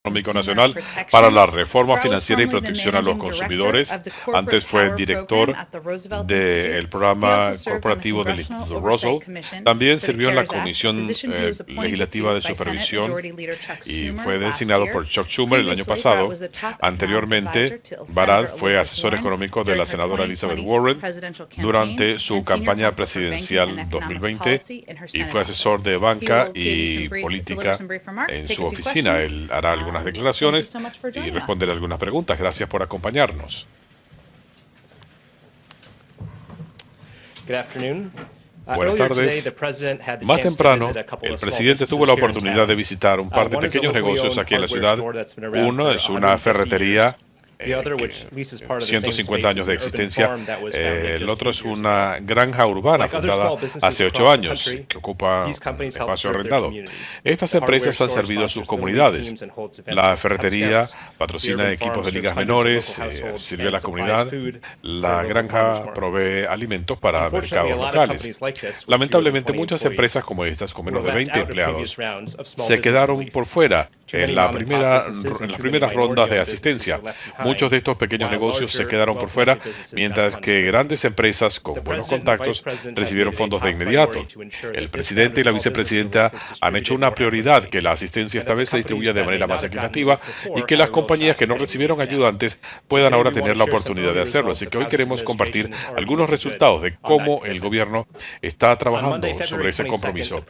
Económico Nacional para la Reforma Financiera y Protección a los Consumidores. Antes fue director del programa corporativo del Instituto Roosevelt. También sirvió en la Comisión Legislativa de Supervisión y fue designado por Chuck Schumer el año pasado. Anteriormente, Barad fue asesor económico de la senadora Elizabeth Warren durante su campaña presidencial 2020 y fue asesor de banca y política en su oficina. Él hará algunas declaraciones y responder algunas preguntas. Gracias por acompañarnos. Buenas tardes. Más temprano, el presidente tuvo la oportunidad de visitar un par de pequeños negocios aquí en la ciudad. Uno es una ferretería 150 años de existencia. El otro es una granja urbana fundada hace 8 años que ocupa un espacio arrendado. Estas empresas han servido a sus comunidades. La ferretería patrocina equipos de ligas menores, sirve a la comunidad. La granja provee alimentos para mercados locales. Lamentablemente, muchas empresas como estas, con menos de 20 empleados, se quedaron por fuera en las primeras rondas de asistencia. Muchos de estos pequeños negocios se quedaron por fuera, mientras que grandes empresas con buenos contactos recibieron fondos de inmediato. El presidente y la vicepresidenta han hecho una prioridad que la asistencia esta vez se distribuya de manera más equitativa y que las compañías que no recibieron ayuda antes puedan ahora tener la oportunidad de hacerlo. Así que hoy queremos compartir algunos resultados de cómo el gobierno está trabajando sobre ese compromiso.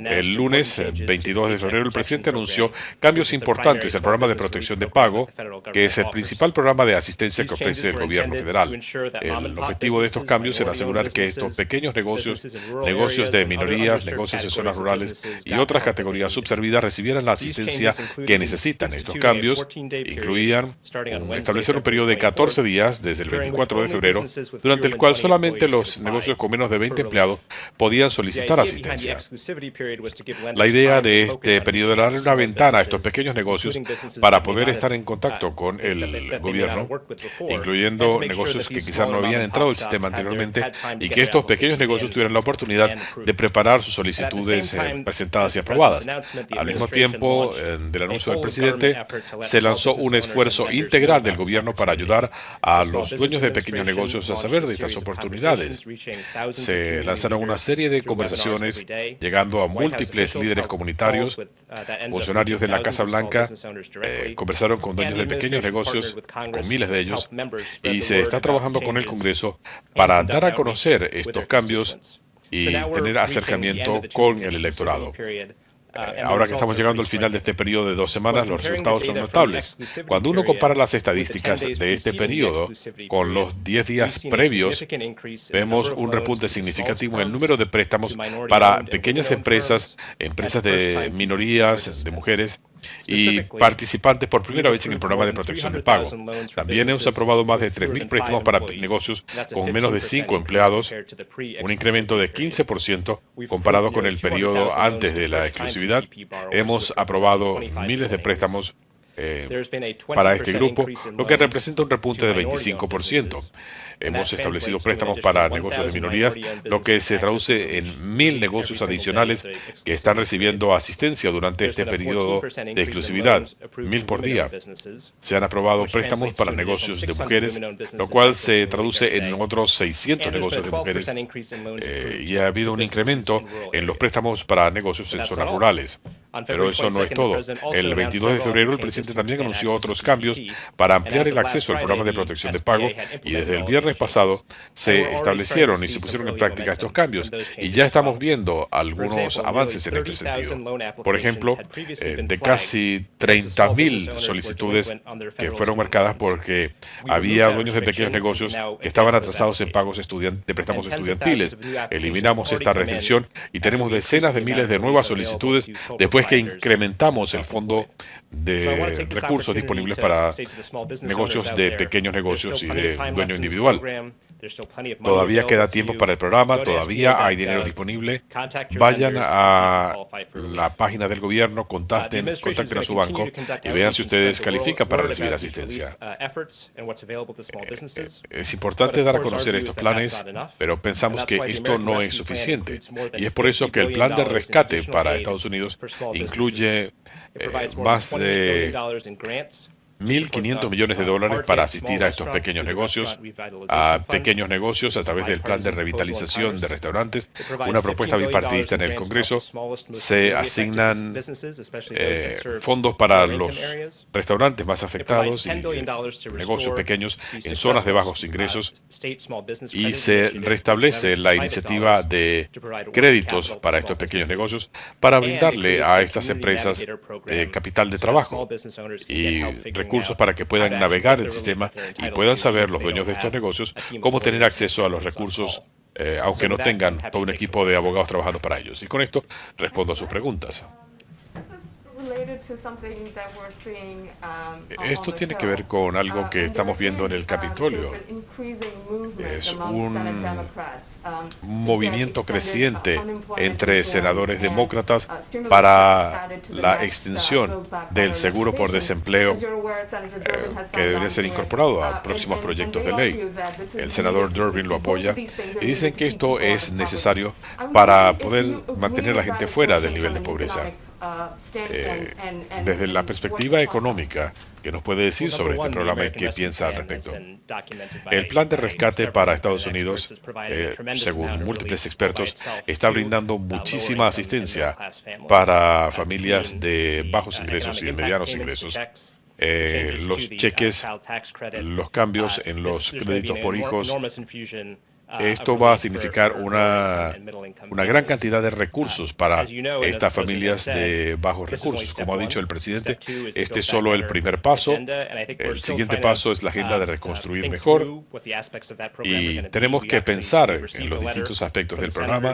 El lunes 22 de febrero, el presidente anunció cambios importantes al programa de protección de pago, que es el principal programa de asistencia que ofrece el gobierno federal. El objetivo de estos cambios era asegurar que estos pequeños negocios, negocios de minorías, negocios en zonas rurales y otras categorías subservidas recibieran la asistencia que necesitan. Estos cambios incluían establecer un periodo de 14 días desde el 24 de febrero, durante el cual solamente los negocios con menos de 20 empleados podían solicitar asistencia. La idea de este periodo era darle una ventana a estos pequeños negocios para poder estar en contacto con el gobierno, incluyendo negocios que quizás no habían entrado al sistema anteriormente, y que estos pequeños negocios tuvieran la oportunidad de preparar sus solicitudes presentadas y aprobadas. Al mismo tiempo del anuncio del presidente, se lanzó un esfuerzo integral del gobierno para ayudar a los dueños de pequeños negocios a saber de estas oportunidades. Se lanzaron una serie de conversaciones, llegando a múltiples líderes comunitarios. Funcionarios de la Casa Blanca conversaron con dueños de pequeños negocios, con miles de ellos, y se está trabajando con el Congreso para dar a conocer estos cambios y tener acercamiento con el electorado. Ahora que estamos llegando al final de este periodo de 2 semanas, los resultados son notables. Cuando uno compara las estadísticas de este periodo con los 10 días previos, vemos un repunte significativo en el número de préstamos para pequeñas empresas, empresas de minorías, de mujeres y participantes por primera vez en el programa de protección de pago. También hemos aprobado más de 3.000 préstamos para negocios con menos de 5 empleados, un incremento de 15% comparado con el periodo antes de la exclusividad. Hemos aprobado miles de préstamos para este grupo, lo que representa un repunte de 25%. Hemos establecido préstamos para negocios de minorías, lo que se traduce en 1.000 negocios adicionales que están recibiendo asistencia durante este periodo de exclusividad, 1.000 por día. Se han aprobado préstamos para negocios de mujeres, lo cual se traduce en otros 600 negocios de mujeres, y ha habido un incremento en los préstamos para negocios en zonas rurales. Pero eso no es todo. El 22 de febrero, el presidente también anunció otros cambios para ampliar el acceso al programa de protección de pago, y desde el viernes pasado se establecieron y se pusieron en práctica estos cambios, y ya estamos viendo algunos avances en este sentido. Por ejemplo, de casi 30.000 solicitudes que fueron marcadas porque había dueños de pequeños negocios que estaban atrasados en pagos de préstamos estudiantiles. Eliminamos esta restricción y tenemos decenas de miles de nuevas solicitudes después que incrementamos el fondo de recursos disponibles para negocios de pequeños negocios y de dueño individual. Todavía queda tiempo para el programa, todavía hay dinero disponible. Vayan a la página del gobierno, contacten a su banco y vean si ustedes califican para recibir asistencia. Es importante dar a conocer estos planes, pero pensamos que esto no es suficiente. Y es por eso que el plan de rescate para Estados Unidos incluye más de 1.500 millones de dólares para asistir a estos pequeños negocios, a través del plan de revitalización de restaurantes, una propuesta bipartidista en el Congreso. Se asignan fondos para los restaurantes más afectados y negocios pequeños en zonas de bajos ingresos, y se restablece la iniciativa de créditos para estos pequeños negocios para brindarle a estas empresas capital de trabajo y recursos para que puedan navegar el sistema y puedan saber los dueños de estos negocios cómo tener acceso a los recursos, aunque no tengan todo un equipo de abogados trabajando para ellos. Y con esto respondo a sus preguntas. Esto tiene que ver con algo que estamos viendo en el Capitolio. Es un movimiento creciente entre senadores demócratas para la extensión del seguro por desempleo, que debería ser incorporado a próximos proyectos de ley. El senador Durbin lo apoya y dicen que esto es necesario para poder mantener a la gente fuera del nivel de pobreza. Desde la perspectiva económica, ¿qué nos puede decir sobre este programa y qué piensa al respecto? El plan de rescate para Estados Unidos, según múltiples expertos, está brindando muchísima asistencia para familias de bajos ingresos y de medianos ingresos. Los cheques, los cambios en los créditos por hijos. Esto va a significar una gran cantidad de recursos para estas familias de bajos recursos. Como ha dicho el presidente, este es solo el primer paso. El siguiente paso es la agenda de reconstruir mejor. Y tenemos que pensar en los distintos aspectos del programa.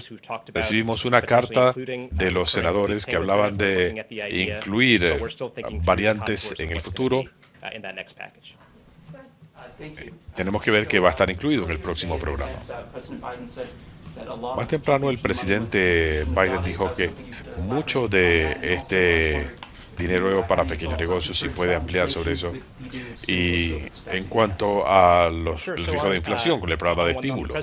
Recibimos una carta de los senadores que hablaban de incluir variantes en el futuro. Tenemos que ver que va a estar incluido en el próximo programa. Más temprano, el presidente Biden dijo que mucho de este dinero para pequeños negocios, si puede ampliar sobre eso. Y en cuanto a el riesgo de inflación con el programa de estímulo,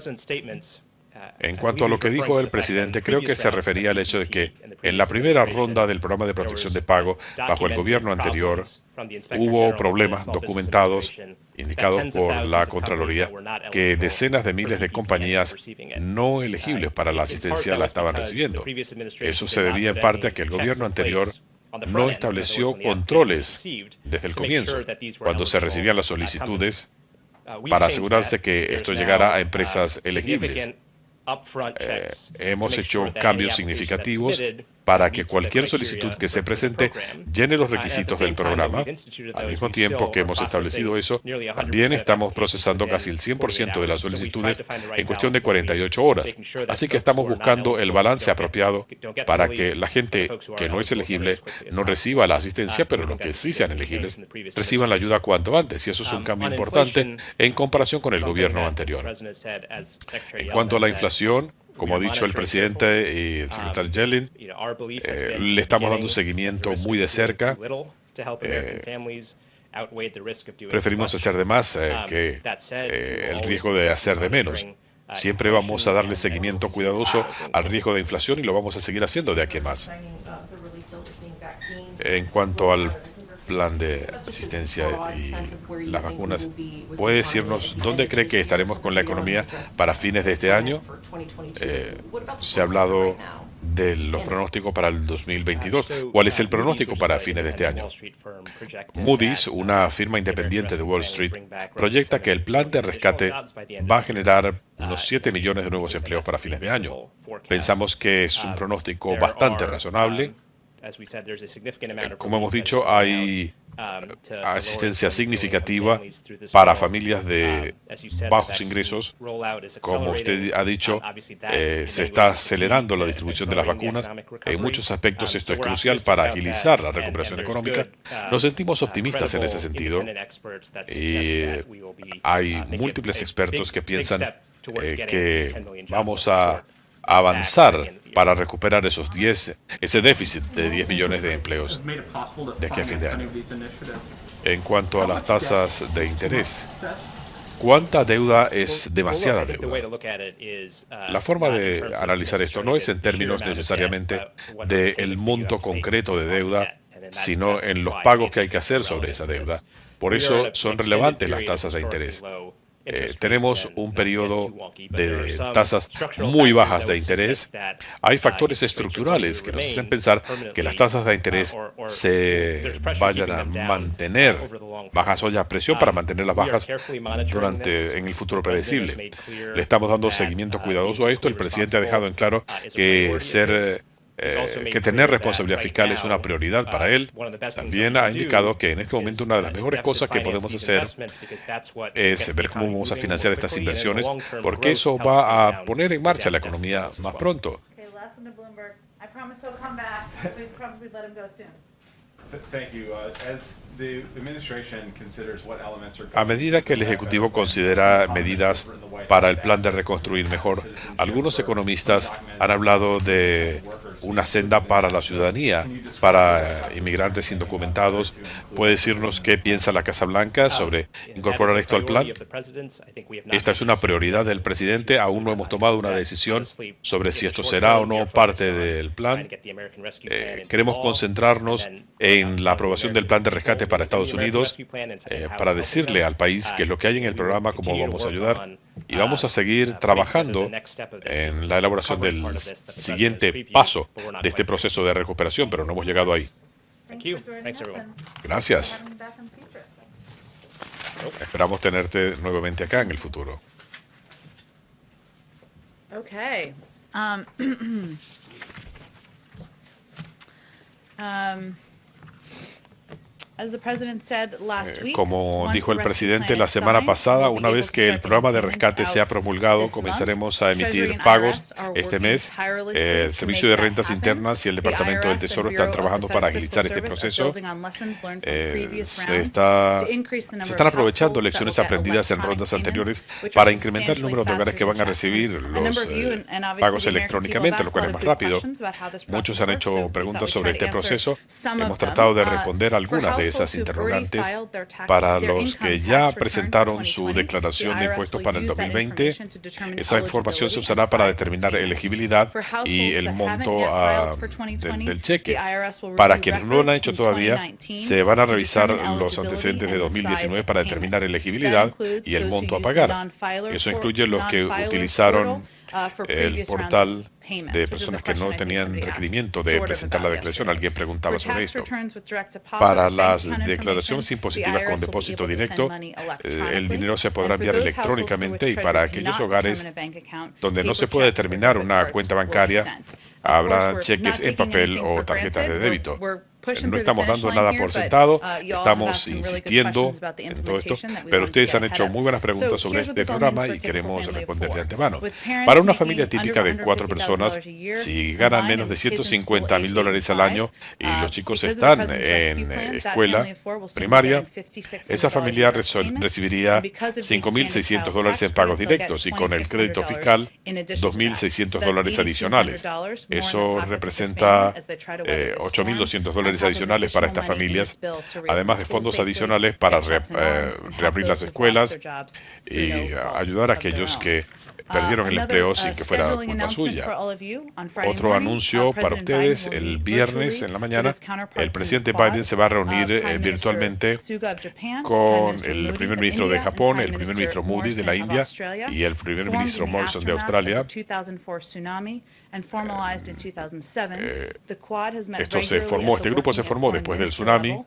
en cuanto a lo que dijo el presidente, creo que se refería al hecho de que en la primera ronda del programa de protección de pago bajo el gobierno anterior hubo problemas documentados, indicados por la Contraloría, que decenas de miles de compañías no elegibles para la asistencia la estaban recibiendo. Eso se debía en parte a que el gobierno anterior no estableció controles desde el comienzo, cuando se recibían las solicitudes, para asegurarse que esto llegara a empresas elegibles. Hemos hecho cambios significativos para que cualquier solicitud que se presente llene los requisitos del programa. Al mismo tiempo que hemos establecido eso, también estamos procesando casi el 100% de las solicitudes en cuestión de 48 horas. Así que estamos buscando el balance apropiado para que la gente que no es elegible no reciba la asistencia, pero los que sí sean elegibles reciban la ayuda cuanto antes. Y eso es un cambio importante en comparación con el gobierno anterior. En cuanto a la inflación, como ha dicho el presidente y el secretario Yellen, le estamos dando un seguimiento muy de cerca. Preferimos hacer de más que el riesgo de hacer de menos. Siempre vamos a darle seguimiento cuidadoso al riesgo de inflación y lo vamos a seguir haciendo de aquí en más. En cuanto al plan de asistencia y las vacunas, ¿puede decirnos dónde cree que estaremos con la economía para fines de este año? Se ha hablado de los pronósticos para el 2022. ¿Cuál es el pronóstico para fines de este año? Moody's, una firma independiente de Wall Street, proyecta que el plan de rescate va a generar unos 7 millones de nuevos empleos para fines de año. Pensamos que es un pronóstico bastante razonable. Como hemos dicho, hay asistencia significativa para familias de bajos ingresos. Como usted ha dicho, se está acelerando la distribución de las vacunas. En muchos aspectos esto es crucial para agilizar la recuperación económica. Nos sentimos optimistas en ese sentido y hay múltiples expertos que piensan que vamos a avanzar para recuperar ese déficit de 10 millones de empleos de aquí a fin de año. En cuanto a las tasas de interés, ¿Cuánta deuda es demasiada deuda? La forma de analizar esto no es en términos necesariamente del monto concreto de deuda, sino en los pagos que hay que hacer sobre esa deuda. Por eso son relevantes las tasas de interés. Tenemos un periodo de tasas muy bajas de interés. Hay factores estructurales que nos hacen pensar que las tasas de interés se vayan a mantener bajas o haya presión para mantenerlas bajas en el futuro predecible. Le estamos dando seguimiento cuidadoso a esto. El presidente ha dejado en claro que tener responsabilidad fiscal es una prioridad para él. También ha indicado que en este momento una de las mejores cosas que podemos hacer es ver cómo vamos a financiar estas inversiones, porque eso va a poner en marcha la economía más pronto. A medida que el Ejecutivo considera medidas para el plan de reconstruir mejor, algunos economistas han hablado de una senda para la ciudadanía, para inmigrantes indocumentados. ¿Puede decirnos qué piensa la Casa Blanca sobre incorporar esto al plan? Esta es una prioridad del presidente. Aún no hemos tomado una decisión sobre si esto será o no parte del plan. Queremos concentrarnos en la aprobación del plan de rescate para Estados Unidos, para decirle al país qué es lo que hay en el programa, cómo vamos a ayudar. Y vamos a seguir trabajando en la elaboración del siguiente paso de este proceso de recuperación, pero no hemos llegado ahí. Gracias. Esperamos tenerte nuevamente acá en el futuro. Okay. Como dijo el presidente la semana pasada, una vez que el programa de rescate sea promulgado, comenzaremos a emitir pagos este mes. El Servicio de Rentas Internas y el Departamento del Tesoro están trabajando para agilizar este proceso. Se están aprovechando lecciones aprendidas en rondas anteriores para incrementar el número de hogares que van a recibir los pagos electrónicamente, lo cual es más rápido. Muchos han hecho preguntas sobre este proceso. Hemos tratado de responder algunas de esas interrogantes. Para los que ya presentaron su declaración de impuestos para el 2020, esa información se usará para determinar elegibilidad y el monto del cheque. Para quienes no lo han hecho todavía, se van a revisar los antecedentes de 2019 para determinar elegibilidad y el monto a pagar. Eso incluye los que utilizaron el portal de personas que no tenían requerimiento de presentar la declaración. Alguien preguntaba sobre esto. Para las declaraciones impositivas con depósito directo, el dinero se podrá enviar electrónicamente, y para aquellos hogares donde no se puede determinar una cuenta bancaria, habrá cheques en papel o tarjetas de débito. No estamos dando nada por sentado, estamos insistiendo en todo esto, pero ustedes han hecho muy buenas preguntas sobre este programa y queremos responder de antemano. Para una familia típica de 4 personas, si ganan menos de $150,000 al año y los chicos están en escuela primaria, esa familia recibiría $5,600 en pagos directos, y con el crédito fiscal, $2,600 adicionales. Eso representa $8,200 adicionales para estas familias, además de fondos adicionales para reabrir las escuelas y ayudar a aquellos que perdieron el empleo sin que fuera culpa suya. Otro anuncio para ustedes: el viernes en la mañana, el presidente Biden se va a reunir virtualmente con el primer ministro de Japón, el primer ministro Modi de la India y el primer ministro Morrison de Australia. Este grupo se formó después del tsunami,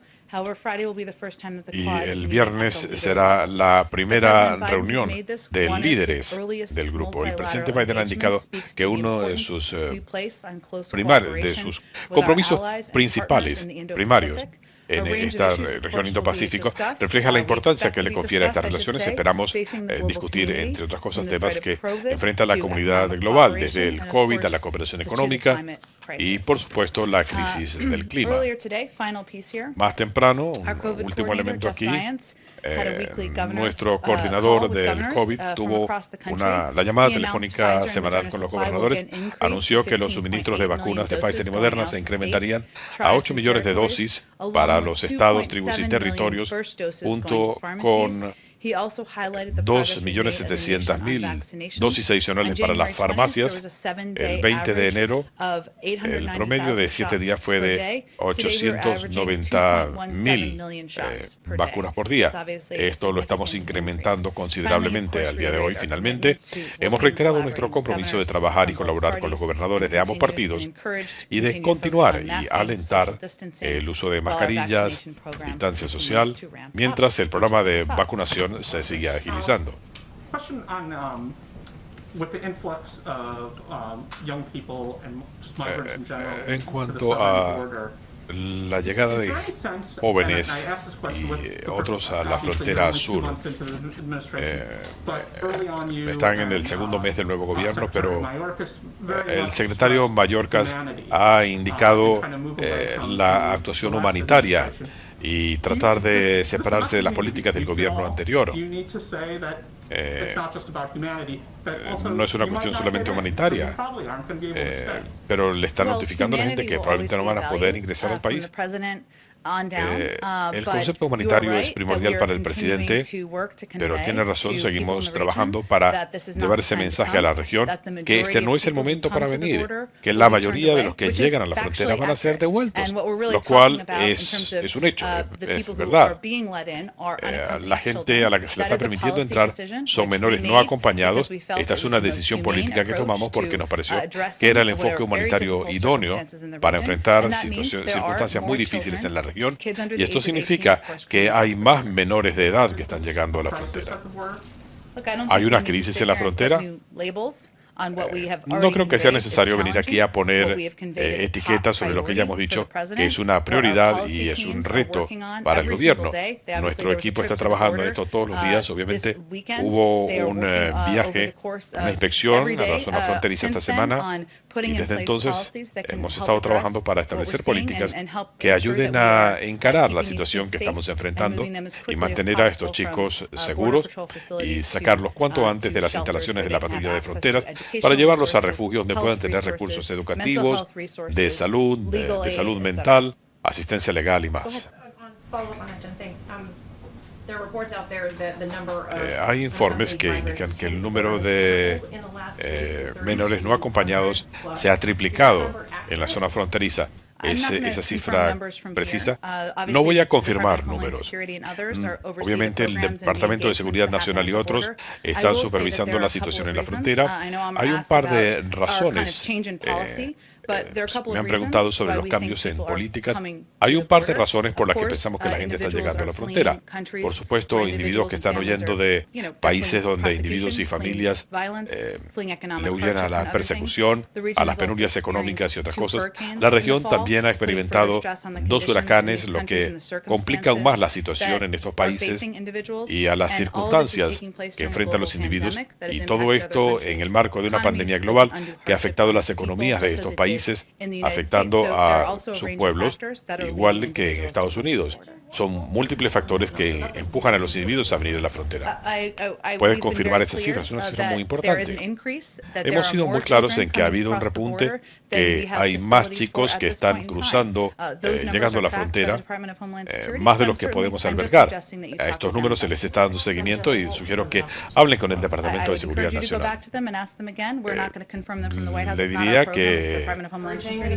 y el viernes será la primera reunión de líderes del grupo. El presidente Biden ha indicado que uno de sus compromisos principales, primarios, en esta región Indo-Pacífico, refleja la importancia que le confiere a estas relaciones. Esperamos discutir, entre otras cosas, temas que enfrenta la comunidad global, desde el COVID a la cooperación económica y, por supuesto, la crisis del clima. Más temprano, un último elemento aquí, nuestro coordinador del COVID tuvo la llamada telefónica semanal con los gobernadores. Anunció que los suministros de vacunas de Pfizer y Moderna se incrementarían a 8 millones de dosis para los estados, tribus y territorios, junto con 2.700.000 dosis adicionales para las farmacias. El 20 de enero, el promedio de 7 días fue de 890.000 vacunas por día. Esto lo estamos incrementando considerablemente al día de hoy. Finalmente, hemos reiterado nuestro compromiso de trabajar y colaborar con los gobernadores de ambos partidos y de continuar y alentar el uso de mascarillas, distancia social, mientras el programa de vacunación se sigue agilizando. En cuanto a la llegada de jóvenes y otros a la frontera sur, están en el segundo mes del nuevo gobierno, pero el secretario Mayorkas ha indicado la actuación humanitaria y tratar de separarse de las políticas del gobierno anterior. No es una cuestión solamente humanitaria, pero le está notificando a la gente que probablemente no van a poder ingresar al país. El concepto humanitario es primordial para el presidente, pero tiene razón, seguimos trabajando para llevar ese mensaje a la región, que este no es el momento para venir, que la mayoría de los que llegan a la frontera van a ser devueltos, lo cual es un hecho, es verdad. La gente a la que se le está permitiendo entrar son menores no acompañados. Esta es una decisión política que tomamos porque nos pareció que era el enfoque humanitario idóneo para enfrentar circunstancias muy difíciles en la región. Y esto significa que hay más menores de edad que están llegando a la frontera. ¿Hay una crisis en la frontera? No creo que sea necesario venir aquí a poner etiquetas sobre lo que ya hemos dicho, que es una prioridad y es un reto para el gobierno. Nuestro equipo está trabajando en esto todos los días. Obviamente hubo un viaje, una inspección a la zona fronteriza esta semana y desde entonces hemos estado trabajando para establecer políticas que ayuden a encarar la situación que estamos enfrentando y mantener a estos chicos seguros y sacarlos cuanto antes de las instalaciones de la patrulla de fronteras para llevarlos a refugios donde puedan tener recursos educativos, de salud mental, asistencia legal y más. Hay informes que indican que el número de menores no acompañados se ha triplicado en la zona fronteriza. Esa cifra precisa. No voy a confirmar números. Obviamente el Departamento de Seguridad Nacional y otros están supervisando la situación en la frontera. Hay un par de razones. Me han preguntado sobre los cambios en políticas. Hay un par de razones por las que pensamos que la gente está llegando a la frontera. Por supuesto, individuos que están huyendo de países donde individuos y familias le huyen a la persecución, a las penurias económicas y otras cosas. La región también ha experimentado 2 huracanes, lo que complica aún más la situación en estos países y a las circunstancias que enfrentan los individuos. Y todo esto en el marco de una pandemia global que ha afectado las economías de estos países, afectando a sus pueblos, igual que en Estados Unidos. Son múltiples factores que empujan a los individuos a venir a la frontera. Puedes confirmar esas cifras, es una cifra muy importante. Hemos sido muy claros en que ha habido un repunte, que hay más chicos que están cruzando, llegando a la frontera, más de los que podemos albergar. A estos números se les está dando seguimiento y sugiero que hablen con el Departamento de Seguridad Nacional. Le diría que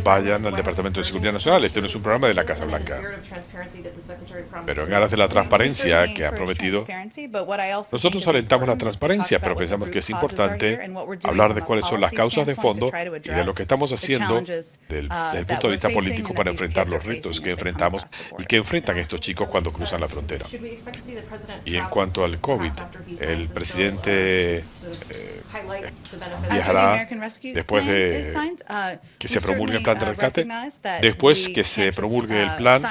vayan al Departamento de Seguridad Nacional. Este no es un programa de la Casa Blanca. Pero en aras de la transparencia que ha prometido, nosotros alentamos la transparencia, pero pensamos que es importante hablar de cuáles son las causas de fondo y de lo que estamos haciendo desde el punto de vista político para enfrentar los retos que enfrentamos y que enfrentan estos chicos cuando cruzan la frontera. Y en cuanto al COVID, el presidente viajará después de que se promulgue el plan de rescate, después que se promulgue el plan.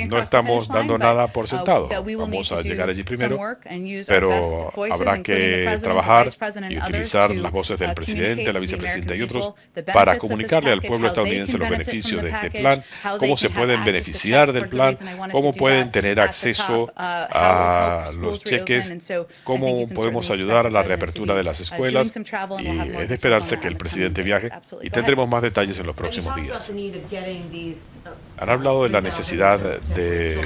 No estamos dando nada por sentado. Vamos a llegar allí primero, pero habrá que trabajar y utilizar las voces del presidente, la vicepresidenta y otros para comunicarle al pueblo estadounidense los beneficios de este plan, cómo se pueden beneficiar del plan, cómo pueden tener acceso a los cheques, cómo podemos ayudar a la reapertura de las escuelas. Y es de esperarse que el presidente viaje y tendremos más detalles en los próximos días. Han hablado de la necesidad de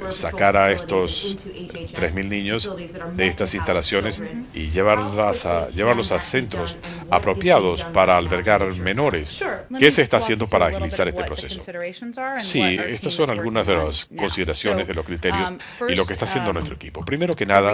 sacar a estos 3.000 niños de estas instalaciones y llevarlos a centros apropiados para albergar menores. ¿Qué se está haciendo para agilizar este proceso? Sí, estas son algunas de las consideraciones, de los criterios y lo que está haciendo nuestro equipo. Primero que nada,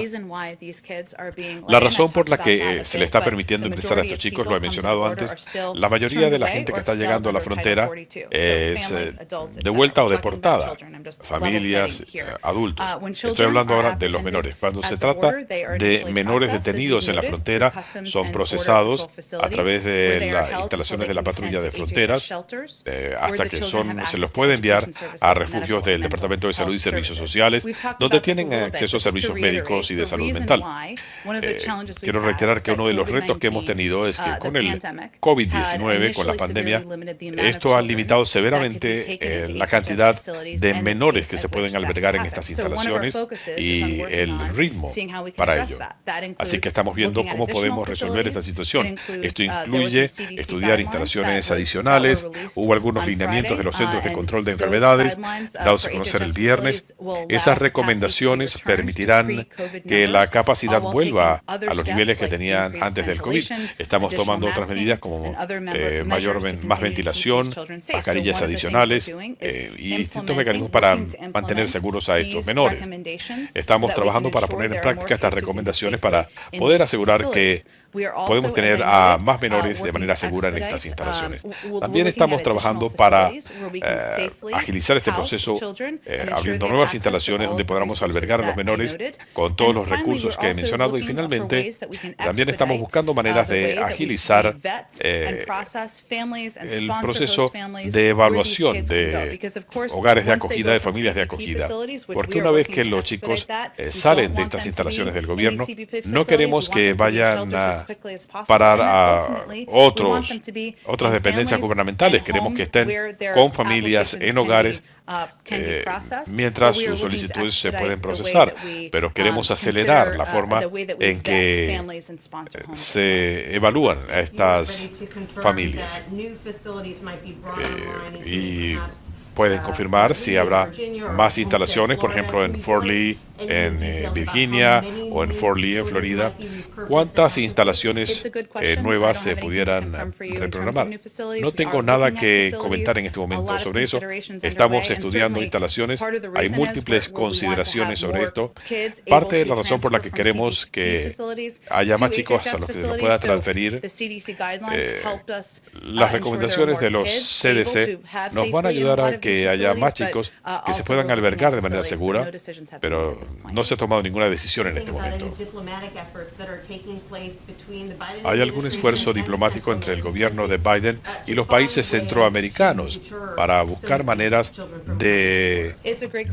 la razón por la que se le está permitiendo ingresar a estos chicos, lo he mencionado antes, la mayoría de la gente que está llegando a la frontera es de vuelta o deportada, familias, adultos. Estoy hablando ahora de los menores. Cuando se trata de menores detenidos en la frontera, son procesados a través de las instalaciones de la patrulla de fronteras hasta que se los puede enviar a refugios del Departamento de Salud y Servicios Sociales, donde tienen acceso a servicios médicos y de salud mental. Quiero reiterar que uno de los retos que hemos tenido es que con el COVID-19, con la pandemia, esto ha limitado severamente la cantidad de menores que se pueden albergar en estas instalaciones y el ritmo para ello. Así que estamos viendo cómo podemos resolver esta situación. Esto incluye estudiar instalaciones adicionales. Hubo algunos lineamientos de los Centros de Control de Enfermedades dados a conocer el viernes. Esas recomendaciones permitirán que la capacidad vuelva a los niveles que tenían antes del COVID. Estamos tomando otras medidas como más ventilación, mascarillas adicionales y distintos mecanismos para mantener seguros a estos menores. Estamos trabajando para poner en práctica estas recomendaciones para poder asegurar que podemos tener a más menores de manera segura en estas instalaciones. También estamos trabajando para agilizar este proceso, abriendo nuevas instalaciones donde podamos albergar a los menores con todos los recursos que he mencionado. Y finalmente, también estamos buscando maneras de agilizar el proceso de evaluación de hogares de acogida, de familias de acogida. Porque una vez que los chicos salen de estas instalaciones del gobierno, no queremos que vayan a parar a otras dependencias gubernamentales. Queremos que estén con familias en hogares mientras sus solicitudes se pueden procesar, pero queremos acelerar la forma en que se evalúan a estas familias y pueden confirmar si habrá más instalaciones, por ejemplo, en Fort Lee, en Virginia, o en Fort Lee, en Florida. ¿Cuántas instalaciones nuevas se pudieran reprogramar? No tengo nada que comentar en este momento sobre eso. Estamos estudiando instalaciones. Hay múltiples consideraciones sobre esto. Parte de la razón por la que queremos que haya más chicos a los que se los pueda transferir, las recomendaciones de los CDC nos van a ayudar a que haya más chicos que se puedan albergar de manera segura, pero no se ha tomado ninguna decisión en este momento. ¿Hay algún esfuerzo diplomático entre el gobierno de Biden y los países centroamericanos para buscar maneras de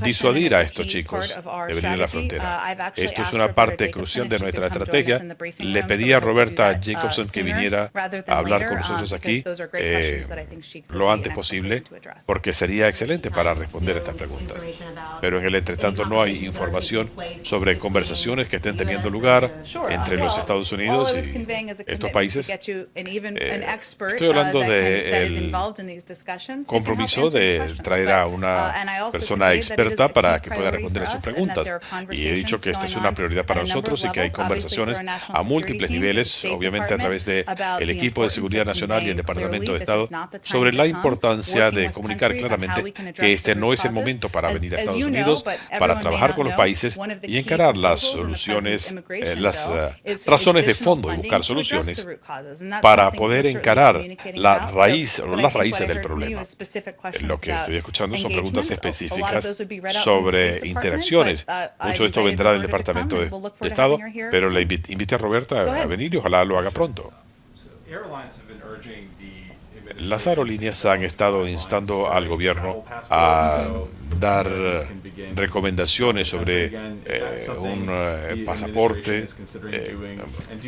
disuadir a estos chicos de venir a la frontera? Esto es una parte crucial de nuestra estrategia. Le pedí a Roberta Jacobson que viniera a hablar con nosotros aquí lo antes posible, porque sería excelente para responder a estas preguntas. Pero en el entretanto no hay información sobre conversaciones que estén teniendo lugar entre los Estados Unidos y estos países. Estoy hablando del compromiso de traer a una persona experta para que pueda responder a sus preguntas. Y he dicho que esta es una prioridad para nosotros y que hay conversaciones a múltiples niveles, obviamente a través del equipo de seguridad nacional y el Departamento de Estado, sobre la importancia de comunicar claramente que este no es el momento para venir a Estados Unidos, para trabajar con los países y encarar las soluciones, las razones de fondo y buscar soluciones para poder encarar la raíz o las raíces del problema. Lo que estoy escuchando son preguntas específicas sobre interacciones. Mucho de esto vendrá del Departamento de Estado, pero le invité a Roberta a venir y ojalá lo haga pronto. Las aerolíneas han estado instando al gobierno a dar recomendaciones sobre un pasaporte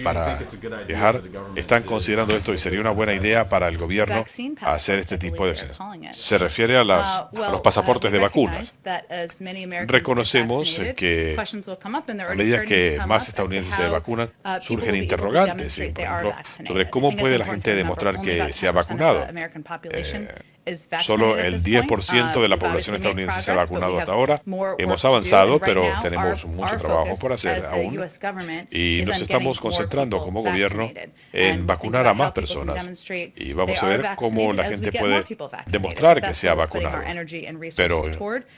para viajar. Están considerando esto y sería una buena idea para el gobierno hacer este tipo de acciones. Se refiere a los pasaportes de vacunas. Reconocemos que a medida que más estadounidenses se vacunan, surgen interrogantes, por ejemplo, sobre cómo puede la gente demostrar que se ha vacunado. Solo el 10% de la población estadounidense se ha vacunado hasta ahora. Hemos avanzado, pero tenemos mucho trabajo por hacer aún. Y nos estamos concentrando como gobierno en vacunar a más personas. Y vamos a ver cómo la gente puede demostrar que se ha vacunado. Pero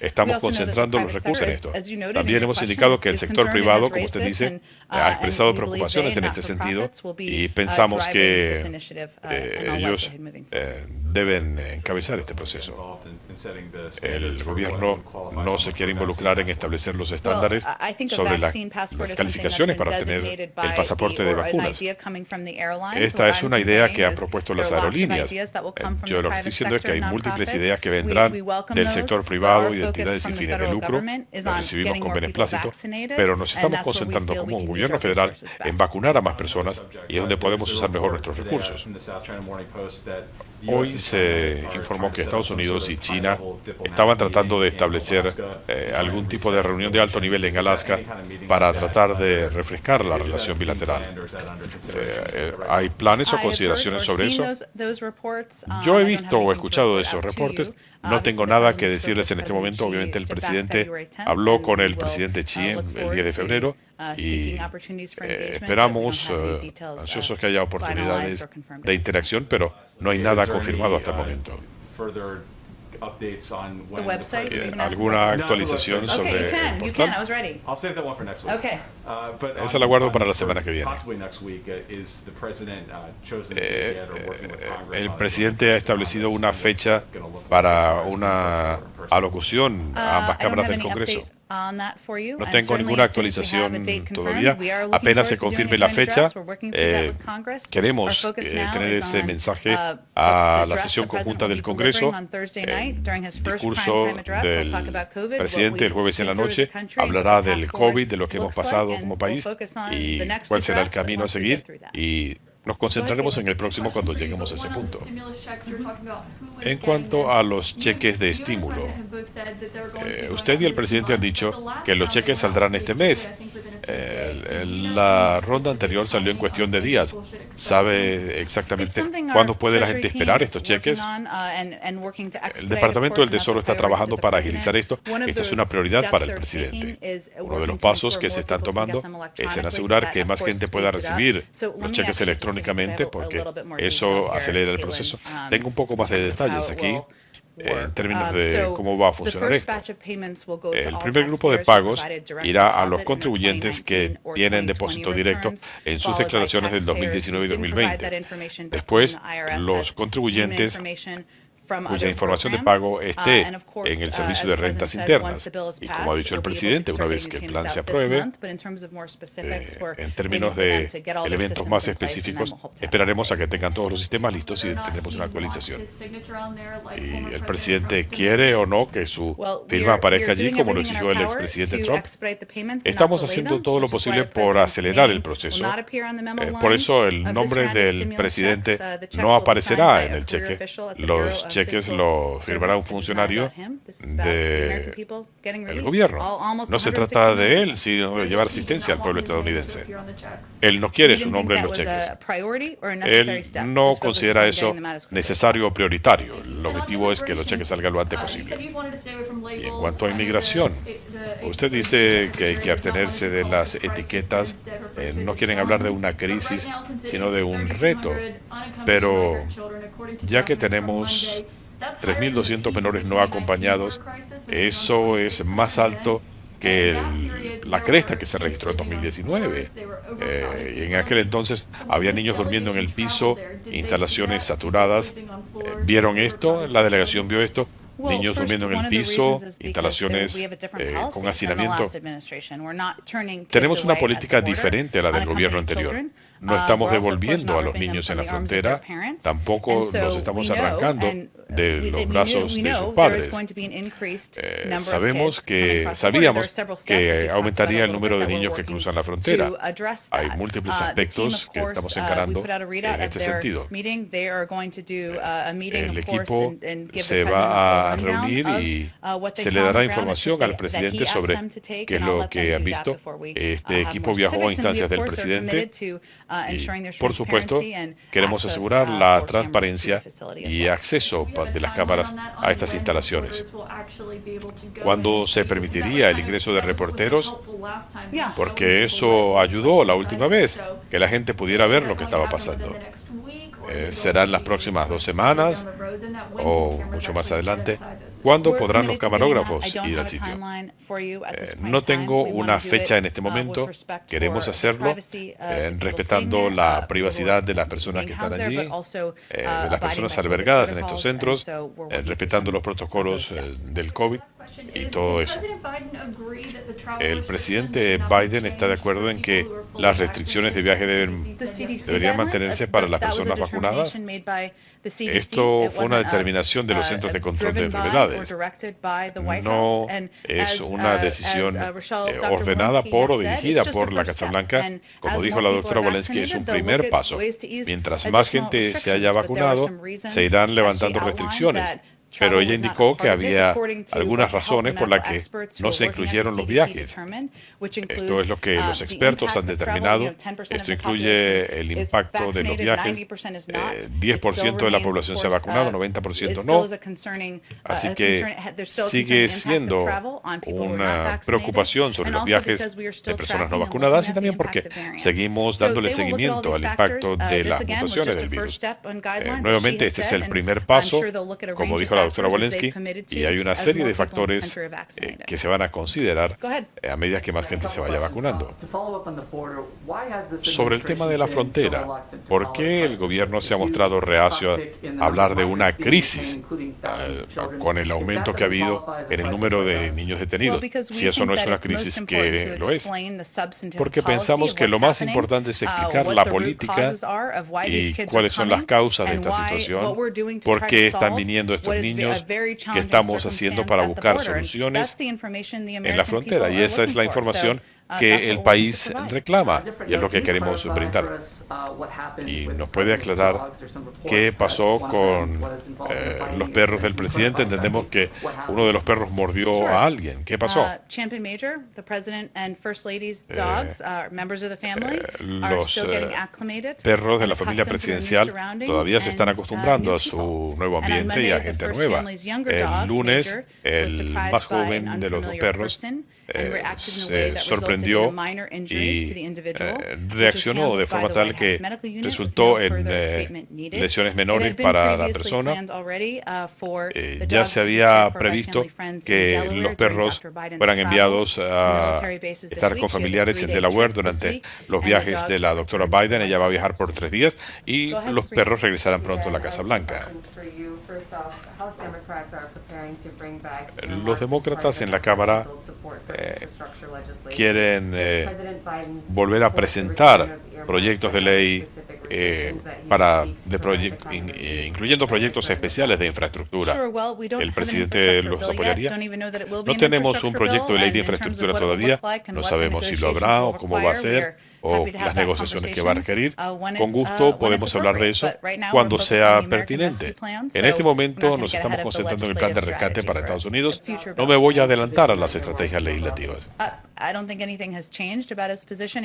estamos concentrando los recursos en esto. También hemos indicado que el sector privado, como usted dice, ha expresado preocupaciones en este sentido y pensamos que ellos deben encabezar este proceso. El gobierno no se quiere involucrar en establecer los estándares sobre las calificaciones para tener el pasaporte de vacunas. Esta es una idea que han propuesto las aerolíneas. Yo lo que estoy diciendo es que hay múltiples ideas que vendrán del sector privado y de entidades sin fines de lucro. Las recibimos con beneplácito, pero nos estamos concentrando como un gobierno federal en vacunar a más personas y es donde podemos usar mejor nuestros recursos. Hoy se informó que Estados Unidos y China estaban tratando de establecer algún tipo de reunión de alto nivel en Alaska para tratar de refrescar la relación bilateral. ¿Hay planes o consideraciones sobre eso? Yo he visto o escuchado esos reportes. No tengo nada que decirles en este momento. Obviamente el presidente habló con el presidente Xi el 10 de febrero y esperamos ansiosos que haya oportunidades de interacción, pero no hay nada confirmado hasta el momento. ¿Alguna actualización sobre el portal? Esa la guardo para la semana que viene. El presidente ha establecido una fecha para una alocución a ambas cámaras del Congreso. No tengo ninguna actualización todavía. Apenas se confirme la fecha, queremos tener ese mensaje a la sesión conjunta del Congreso. El discurso del presidente el jueves en la noche hablará del COVID, de lo que hemos pasado como país y cuál será el camino a seguir. Y nos concentraremos en el próximo cuando lleguemos a ese punto. En cuanto a los cheques de estímulo, usted y el presidente han dicho que los cheques saldrán este mes. La ronda anterior salió en cuestión de días. ¿Sabe exactamente cuándo puede la gente esperar estos cheques? El Departamento del Tesoro está trabajando para agilizar esto. Esta es una prioridad para el presidente. Uno de los pasos que se están tomando es en asegurar que más gente pueda recibir los cheques electrónicamente, porque eso acelera el proceso. Tengo un poco más de detalles aquí en términos de cómo va a funcionar esto. El primer grupo de pagos irá a los contribuyentes que tienen depósito directo en sus declaraciones del 2019 y 2020. Después, los contribuyentes cuya información de pago esté en el Servicio de Rentas Internas. Y como ha dicho el presidente, una vez que el plan se apruebe, en términos de elementos más específicos, esperaremos a que tengan todos los sistemas listos y tendremos una actualización. Y el presidente quiere o no que su firma aparezca allí, como lo exigió el expresidente Trump. Estamos haciendo todo lo posible por acelerar el proceso. Por eso el nombre del presidente no aparecerá en el cheque. Los cheques lo firmará un funcionario del gobierno. No se trata de él, sino de llevar asistencia al pueblo estadounidense. Él no quiere su nombre en los cheques. Él no considera eso necesario o prioritario. El objetivo es que los cheques salgan lo antes posible. Y en cuanto a inmigración, usted dice que hay que abstenerse de las etiquetas. No quieren hablar de una crisis, sino de un reto. Pero ya que tenemos 3.200 menores no acompañados, eso es más alto que la cresta que se registró en 2019. Y en aquel entonces había niños durmiendo en el piso, instalaciones saturadas. ¿Vieron esto? La delegación vio esto. Niños durmiendo en el piso, instalaciones con hacinamiento. Tenemos una política diferente a la del gobierno anterior. No estamos devolviendo a los niños en la frontera, tampoco los estamos arrancando de los brazos de sus padres. Sabíamos que aumentaría el número de niños que cruzan la frontera. Hay múltiples aspectos que estamos encarando en este sentido. El equipo se va a reunir y se le dará información al presidente sobre qué es lo que han visto. Este equipo viajó a instancias del presidente y, por supuesto, queremos asegurar la transparencia y acceso de las cámaras a estas instalaciones. ¿Cuándo se permitiría el ingreso de reporteros? Porque eso ayudó la última vez, que la gente pudiera ver lo que estaba pasando. ¿Serán las próximas 2 semanas o mucho más adelante? ¿Cuándo podrán los camarógrafos ir al sitio? No tengo una fecha en este momento. Queremos hacerlo respetando la privacidad de las personas que están allí, de las personas albergadas en estos centros, respetando los protocolos del COVID y todo eso. El presidente Biden está de acuerdo en que las restricciones de viaje deberían mantenerse para las personas vacunadas. Esto fue una determinación de los Centros de Control de Enfermedades. No es una decisión ordenada por o dirigida por la Casa Blanca. Como dijo la doctora Walensky, es un primer paso. Mientras más gente se haya vacunado, se irán levantando restricciones. Pero ella indicó que había algunas razones por las que no se incluyeron los viajes. Esto es lo que los expertos han determinado. Esto incluye el impacto de los viajes. 10% de la población se ha vacunado, 90% no. Así que sigue siendo una preocupación sobre los viajes de personas no vacunadas y también porque seguimos dándole seguimiento al impacto de las mutaciones del virus. Nuevamente, este es el primer paso, como dijo la doctora Walensky, y hay una serie de factores que se van a considerar a medida que más gente se vaya vacunando. Sobre el tema de la frontera, ¿por qué el gobierno se ha mostrado reacio a hablar de una crisis con el aumento que ha habido en el número de niños detenidos? Si eso no es una crisis, ¿qué lo es? Porque pensamos que lo más importante es explicar la política y cuáles son las causas de esta situación, por qué están viniendo estos niños, que estamos haciendo para buscar soluciones en la frontera. Y esa es la información que el país reclama y es lo que queremos brindar. ¿Y nos puede aclarar qué pasó con los perros del presidente? Entendemos que uno de los perros mordió a alguien. ¿Qué pasó? Los perros de la familia presidencial todavía se están acostumbrando a su nuevo ambiente y a gente nueva. El lunes, el más joven de los dos perros se sorprendió y reaccionó de forma tal que resultó en lesiones menores para la persona. Ya se había previsto que los perros fueran enviados a estar con familiares en Delaware durante los viajes de la doctora Biden. Ella va a viajar por 3 días y los perros regresarán pronto a la Casa Blanca. Los demócratas en la Cámara quieren volver a presentar proyectos de ley incluyendo proyectos especiales de infraestructura. ¿El presidente los apoyaría? No tenemos un proyecto de ley de infraestructura todavía. No sabemos si lo habrá o cómo va a ser o las negociaciones que va a requerir. Con gusto podemos hablar de eso cuando sea pertinente. En este momento nos estamos concentrando en el plan de rescate para Estados Unidos. No me voy a adelantar a las estrategias legislativas.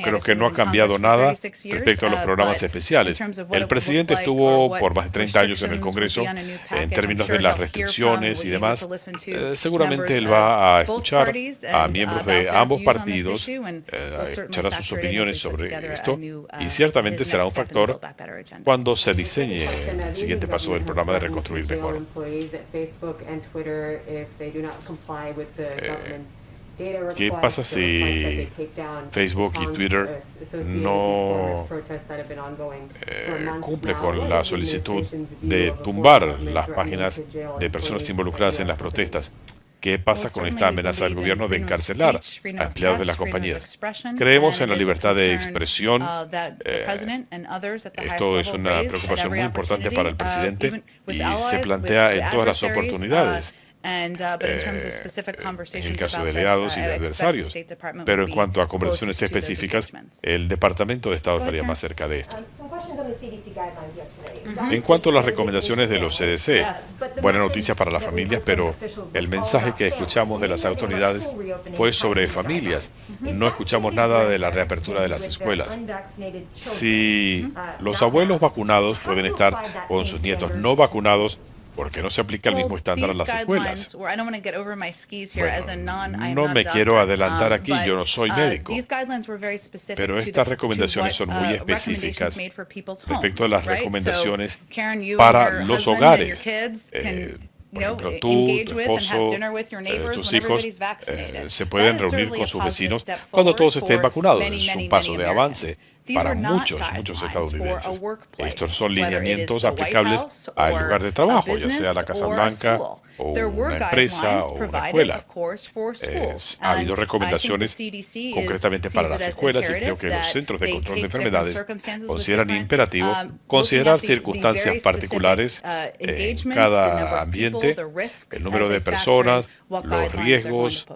Creo que no ha cambiado nada respecto a los programas especiales. El presidente estuvo por más de 30 años en el Congreso en términos de las restricciones y demás. Seguramente él va a escuchar a miembros de ambos partidos, echará sus opiniones sobre esto y ciertamente será un factor cuando se diseñe el siguiente paso del programa de reconstruir mejor. ¿Qué pasa si Facebook y Twitter no cumple con la solicitud de tumbar las páginas de personas involucradas en las protestas? ¿Qué pasa con esta amenaza del gobierno de encarcelar a empleados de las compañías? Creemos en la libertad de expresión. Esto es una preocupación muy importante para el presidente y se plantea en todas las oportunidades. En el caso de aliados y de adversarios. Pero en cuanto a conversaciones específicas, el Departamento de Estado estaría más cerca de esto. En cuanto a las recomendaciones de los CDC, buena noticia para las familias, pero el mensaje que escuchamos de las autoridades fue sobre familias. No escuchamos nada de la reapertura de las escuelas. Si los abuelos vacunados pueden estar con sus nietos no vacunados, ¿Por qué no se aplica el mismo estándar a las escuelas? Bueno, no me quiero adelantar aquí, yo no soy médico, pero estas recomendaciones son muy específicas respecto a las recomendaciones para los hogares. Por ejemplo, tú, tu esposo, tus hijos se pueden reunir con sus vecinos cuando todos estén vacunados. Es un paso de avance para muchos estadounidenses. Estos son lineamientos aplicables al lugar de trabajo, ya sea la Casa Blanca o una empresa o una escuela. Ha habido recomendaciones concretamente para las escuelas y creo que los centros de control de enfermedades consideran imperativo considerar circunstancias particulares en cada ambiente, el número de personas, los riesgos,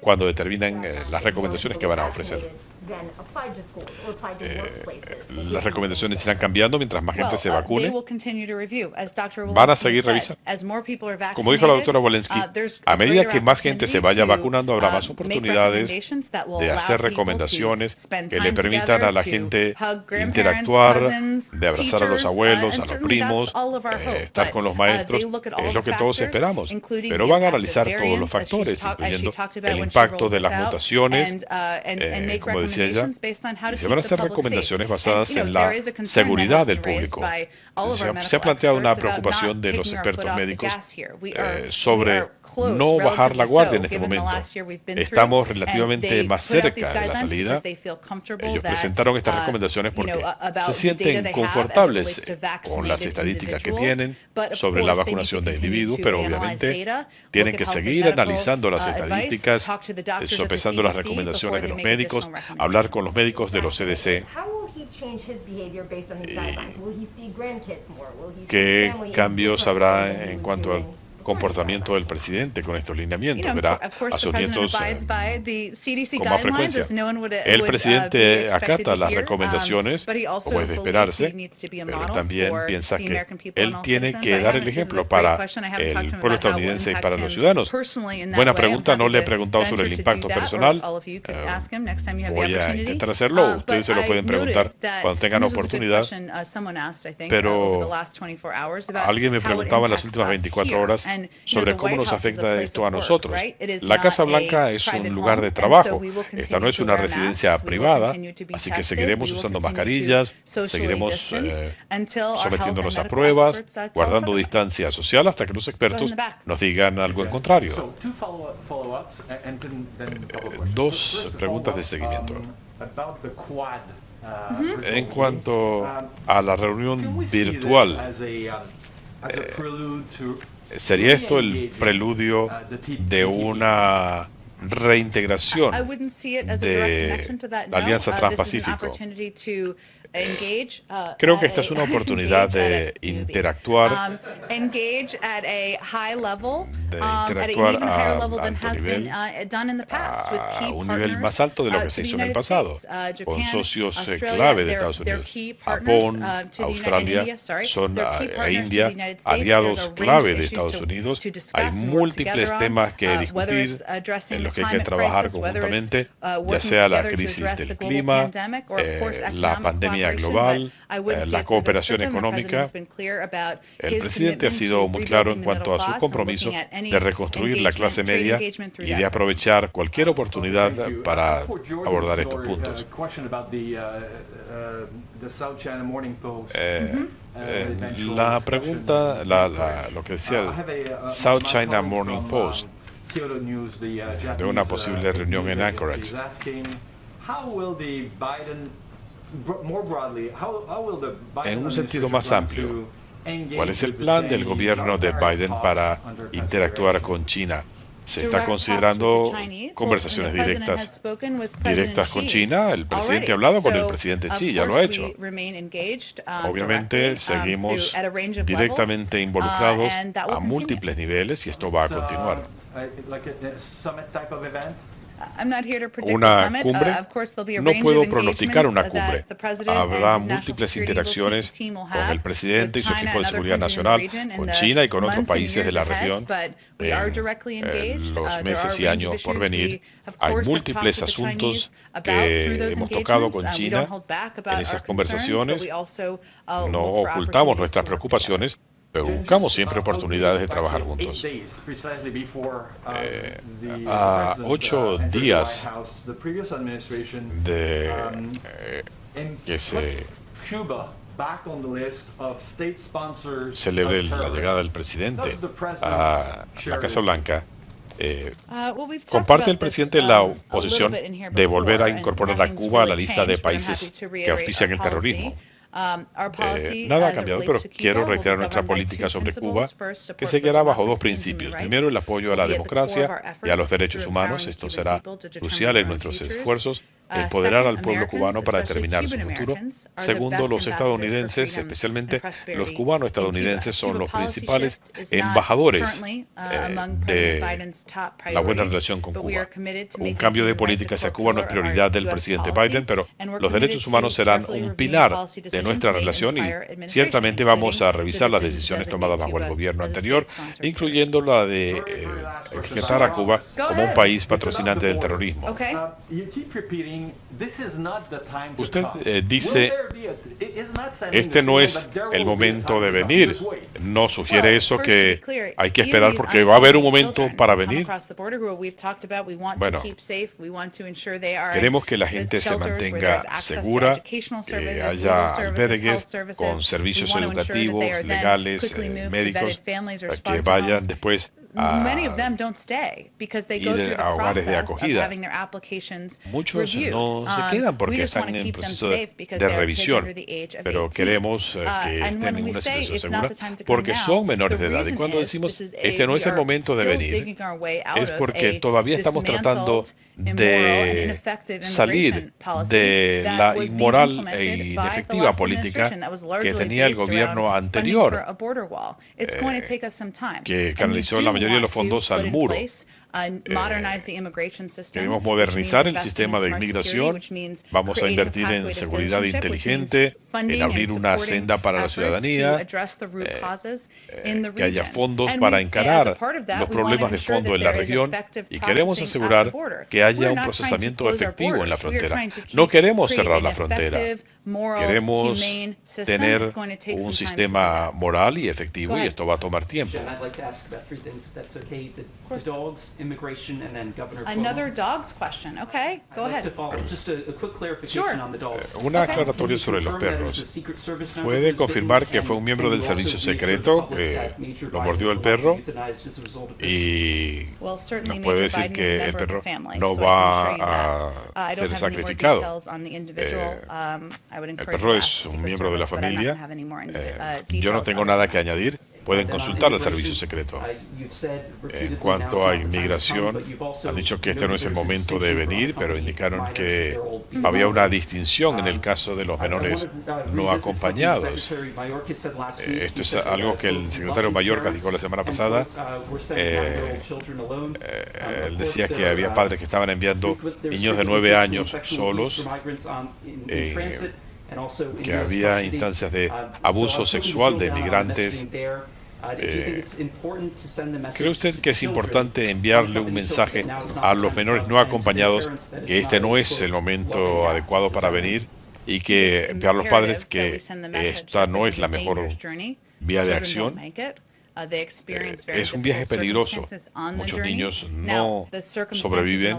cuando determinan las recomendaciones que van a ofrecer. Las recomendaciones irán cambiando mientras más gente se vacune. Van a seguir revisando. Como dijo la doctora Walensky, a medida que más gente se vaya vacunando, habrá más oportunidades de hacer recomendaciones que le permitan a la gente interactuar, de abrazar a los abuelos, a los primos, estar con los maestros. Es lo que todos esperamos. Pero van a analizar todos los factores, incluyendo el impacto de las mutaciones, como decía ella, y se van a hacer recomendaciones basadas en la seguridad del público. Se ha planteado una preocupación de los expertos médicos sobre no bajar la guardia en este momento. Estamos relativamente más cerca de la salida. Ellos presentaron estas recomendaciones porque se sienten confortables con las estadísticas que tienen sobre la vacunación de individuos, pero obviamente tienen que seguir analizando las estadísticas, sopesando las recomendaciones de los médicos, hablar con los médicos de los CDC. ¿Qué cambios habrá en cuanto al comportamiento del presidente con estos lineamientos? Verá a sus nietos con más frecuencia. El presidente acata las recomendaciones, como es de esperarse, pero también piensa que él tiene que dar el ejemplo para el pueblo estadounidense y para los ciudadanos. Buena pregunta, no le he preguntado sobre el impacto personal. Voy a intentar hacerlo. Ustedes se lo pueden preguntar cuando tengan oportunidad. Pero alguien me preguntaba en las últimas 24 horas sobre cómo nos afecta esto a nosotros. La Casa Blanca es un lugar de trabajo. Esta no es una residencia privada, así que seguiremos usando mascarillas, seguiremos sometiéndonos a pruebas, guardando distancia social hasta que los expertos nos digan algo en contrario. Dos preguntas de seguimiento. En cuanto a la reunión virtual, ¿sería esto el preludio de una reintegración de la Alianza Transpacífico? Creo que esta es una oportunidad de interactuar a alto nivel, a un nivel más alto de lo que se hizo en el pasado, con socios clave de Estados Unidos. Japón, Australia, e India, aliados clave de Estados Unidos. Hay múltiples temas que discutir, en los que hay que trabajar conjuntamente, ya sea la crisis del clima, la pandemia global, la cooperación económica. El presidente ha sido muy claro en cuanto a su compromiso de reconstruir la clase media y de aprovechar cualquier oportunidad para abordar estos puntos. La pregunta, lo que decía el South China Morning Post, de una posible reunión en Anchorage. En un sentido más amplio, ¿cuál es el plan del gobierno de Biden para interactuar con China? ¿Se está considerando conversaciones directas con China? El presidente ha hablado con el presidente Xi, ya lo ha hecho. Obviamente seguimos directamente involucrados a múltiples niveles y esto va a continuar. Una cumbre, no puedo pronosticar una cumbre. Habrá múltiples interacciones con el presidente y su equipo de seguridad nacional, con China y con otros países de la región en los meses y años por venir. Hay múltiples asuntos que hemos tocado con China en esas conversaciones. No ocultamos nuestras preocupaciones, Pero buscamos siempre oportunidades de trabajar juntos. A 8 días de que se celebre la llegada del presidente a la Casa Blanca, comparte el presidente la posición de volver a incorporar a Cuba a la lista de países que auspician el terrorismo. Nada ha cambiado, pero quiero reiterar nuestra política sobre Cuba, que se guiará bajo dos principios. Primero, el apoyo a la democracia y a los derechos humanos. Esto será crucial en nuestros esfuerzos empoderar al pueblo cubano para determinar su futuro. Segundo, los estadounidenses, especialmente los cubanos estadounidenses, son los principales embajadores de la buena relación con Cuba. Un cambio de política hacia Cuba no es prioridad del presidente Biden, pero los derechos humanos serán un pilar de nuestra relación y ciertamente vamos a revisar las decisiones tomadas bajo el gobierno anterior, incluyendo la de etiquetar a Cuba como un país patrocinante del terrorismo. Usted dice, este no es el momento de venir. ¿No sugiere eso que hay que esperar porque va a haber un momento para venir? Bueno, queremos que la gente se mantenga segura, que haya albergues con servicios educativos, legales, médicos, que vayan después a ir a hogares de acogida. Muchos no se quedan porque están en proceso de revisión, pero queremos que estén en una situación segura porque son menores de edad. Y cuando decimos este no es el momento de venir, es porque todavía estamos tratando de salir de la inmoral e inefectiva política que tenía el gobierno anterior, que canalizó la mayoría de los fondos al muro. Queremos modernizar el sistema de inmigración, vamos a invertir en seguridad inteligente, en abrir una senda para la ciudadanía, que haya fondos para encarar los problemas de fondo en la región y queremos asegurar que haya un procesamiento efectivo en la frontera. No queremos cerrar la frontera. Queremos tener un sistema moral y efectivo y esto va a tomar tiempo. Another dogs question. Okay, go ahead. Una aclaratoria sobre los perros. ¿Puede confirmar que fue un miembro del servicio secreto que lo mordió el perro? Y nos puede decir que el perro no va a ser sacrificado. El perro es un miembro de la familia. Yo no tengo nada que añadir. Pueden consultar al servicio secreto. En cuanto a inmigración, han dicho que este no es el momento de venir, pero indicaron que había una distinción en el caso de los menores no acompañados. Esto es algo que el secretario Mayorkas dijo la semana pasada. Él decía que había padres que estaban enviando niños de 9 años solos, que había instancias de abuso sexual de migrantes. ¿Cree usted que es importante enviarle un mensaje a los menores no acompañados que este no es el momento adecuado para venir y que a los padres que esta no es la mejor vía de acción? Es un viaje peligroso. Muchos niños no sobreviven.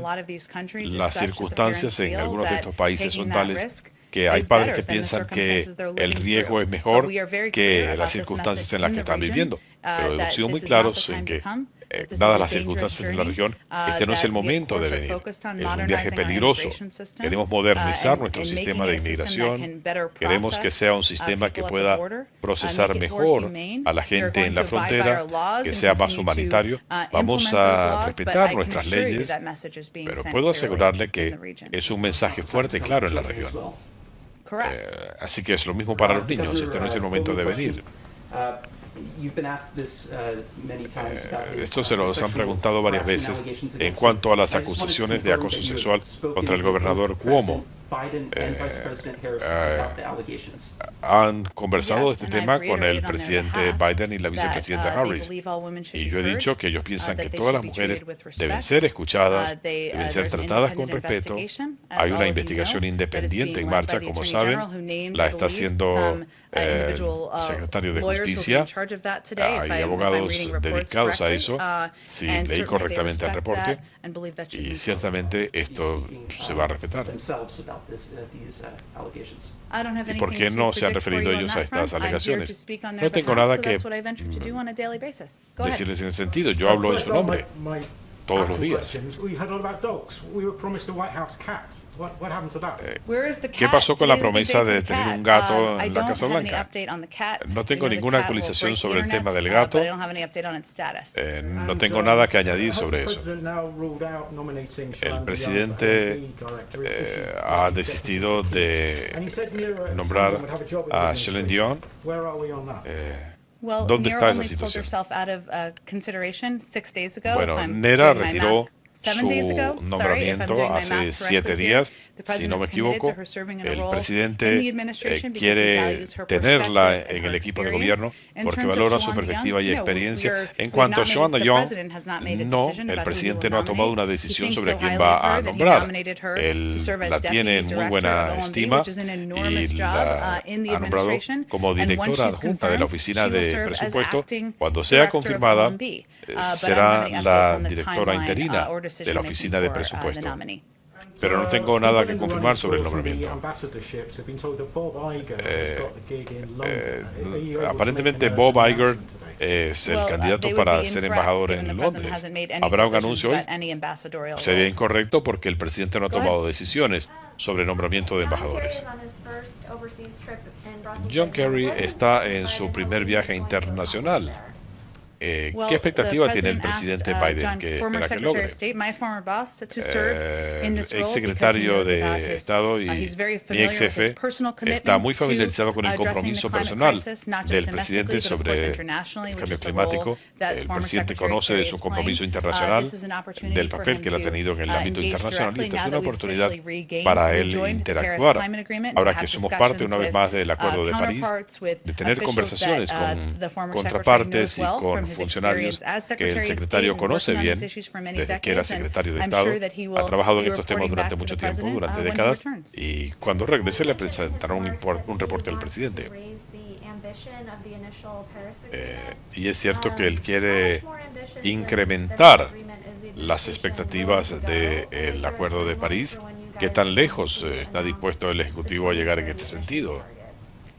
Las circunstancias en algunos de estos países son tales que hay padres que piensan que el riesgo es mejor que las circunstancias en las que están viviendo. Pero hemos sido muy claros en que, dadas las circunstancias en la región, este no es el momento de venir. Es un viaje peligroso. Queremos modernizar nuestro sistema de inmigración. Queremos que sea un sistema que pueda procesar mejor a la gente en la frontera, que sea más humanitario. Vamos a respetar nuestras leyes, pero puedo asegurarle que es un mensaje fuerte y claro en la región. Así que es lo mismo para los niños. Este no es el momento de venir. Esto se los han preguntado varias veces en cuanto a las acusaciones de acoso sexual contra el gobernador Cuomo. han conversado de este tema con el presidente Biden y la vicepresidenta Harris. Y yo he dicho que ellos piensan que todas las mujeres deben ser escuchadas, deben ser tratadas con respeto. Hay una investigación independiente en marcha, como saben, la está haciendo el secretario de Justicia. Hay abogados dedicados a eso, si leí correctamente el reporte, y ciertamente esto se va a respetar. ¿Y por qué no se han referido ellos a estas alegaciones? No tengo nada que decirles en ese sentido. Yo hablo en su nombre todos los días. ¿Qué pasó con la promesa de tener un gato en la Casa Blanca? No tengo ninguna actualización sobre el tema del gato. No tengo nada que añadir sobre eso. El presidente ha desistido de nombrar a Celine Dion. ¿Dónde está esa situación? Bueno, Nera retiró su nombramiento hace 7 días, si no me equivoco. El presidente quiere tenerla en el equipo de gobierno porque valora su perspectiva y experiencia. En cuanto a Shawanda Young, no, el presidente no ha tomado una decisión sobre quién va a nombrar. Él la tiene en muy buena estima y la ha nombrado como directora adjunta de la Oficina de Presupuesto. Cuando sea confirmada, será la directora interina de la Oficina de Presupuesto. Pero no tengo nada que confirmar sobre el nombramiento. Aparentemente Bob Iger es el candidato para ser embajador en Londres. ¿Habrá un anuncio hoy? Sería incorrecto porque el presidente no ha tomado decisiones sobre nombramiento de embajadores. John Kerry está en su primer viaje internacional. ¿Qué expectativa tiene el presidente Biden para que logre? El ex secretario de Estado y mi ex jefe está muy familiarizado con el compromiso personal del presidente sobre el cambio climático. El presidente conoce de su compromiso internacional, del papel que él ha tenido en el ámbito internacional, y esta es una oportunidad para él interactuar. Ahora que somos parte una vez más del Acuerdo de París, de tener conversaciones con contrapartes y con funcionarios que el secretario conoce bien desde que era secretario de Estado, ha trabajado en estos temas durante mucho tiempo, durante décadas, y cuando regrese le presentará un reporte al presidente. Y es cierto que él quiere incrementar las expectativas del Acuerdo de París. ¿Qué tan lejos está dispuesto el Ejecutivo a llegar en este sentido?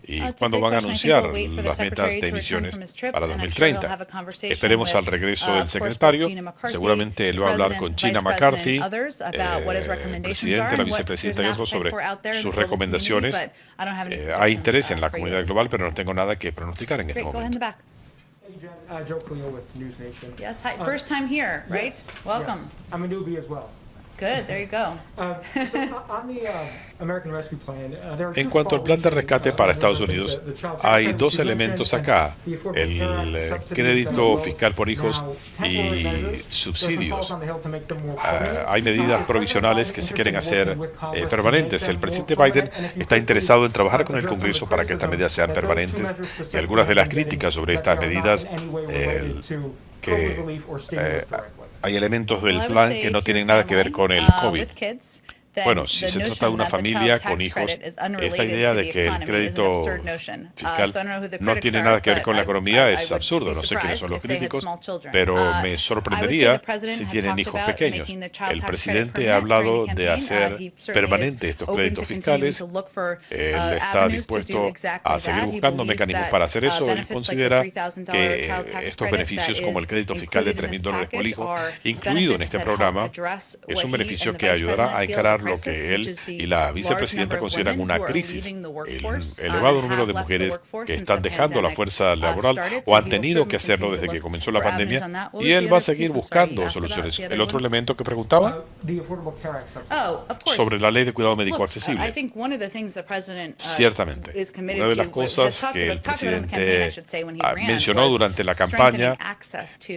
¿Y cuándo van a anunciar las metas de emisiones para 2030? Esperemos al regreso del secretario. Seguramente él va a hablar con Gina McCarthy, el presidente, la vicepresidenta y otros sobre sus recomendaciones. Hay interés en la comunidad global, pero no tengo nada que pronosticar en este momento. Joe Cuneo with News Nation. Yes, hi. First time here, right? Yes, Welcome. Yes. I'm a newbie as well. Good, there you go. En cuanto al plan de rescate para Estados Unidos, hay dos elementos acá: el crédito fiscal por hijos y subsidios. Hay medidas provisionales que se quieren hacer permanentes. El presidente Biden está interesado en trabajar con el Congreso para que estas medidas sean permanentes, y algunas de las críticas sobre estas medidas hay elementos del plan que no tienen nada que ver con el COVID. Bueno, si se trata de una familia con hijos, esta idea de que el crédito fiscal no tiene nada que ver con la economía es absurdo. No sé quiénes son los críticos, pero me sorprendería si tienen hijos pequeños. El presidente ha hablado de hacer permanente estos créditos fiscales. Él está dispuesto a seguir buscando mecanismos para hacer eso. Él considera que estos beneficios, como el crédito fiscal de $3,000 por hijo, incluido en este programa, es un beneficio que ayudará a encarar lo que él y la vicepresidenta consideran una crisis: el elevado número de mujeres que están dejando la fuerza laboral o han tenido que hacerlo desde que comenzó la pandemia, y él va a seguir buscando soluciones. El otro elemento que preguntaba sobre la ley de cuidado médico accesible. Ciertamente, una de las cosas que el presidente mencionó durante la campaña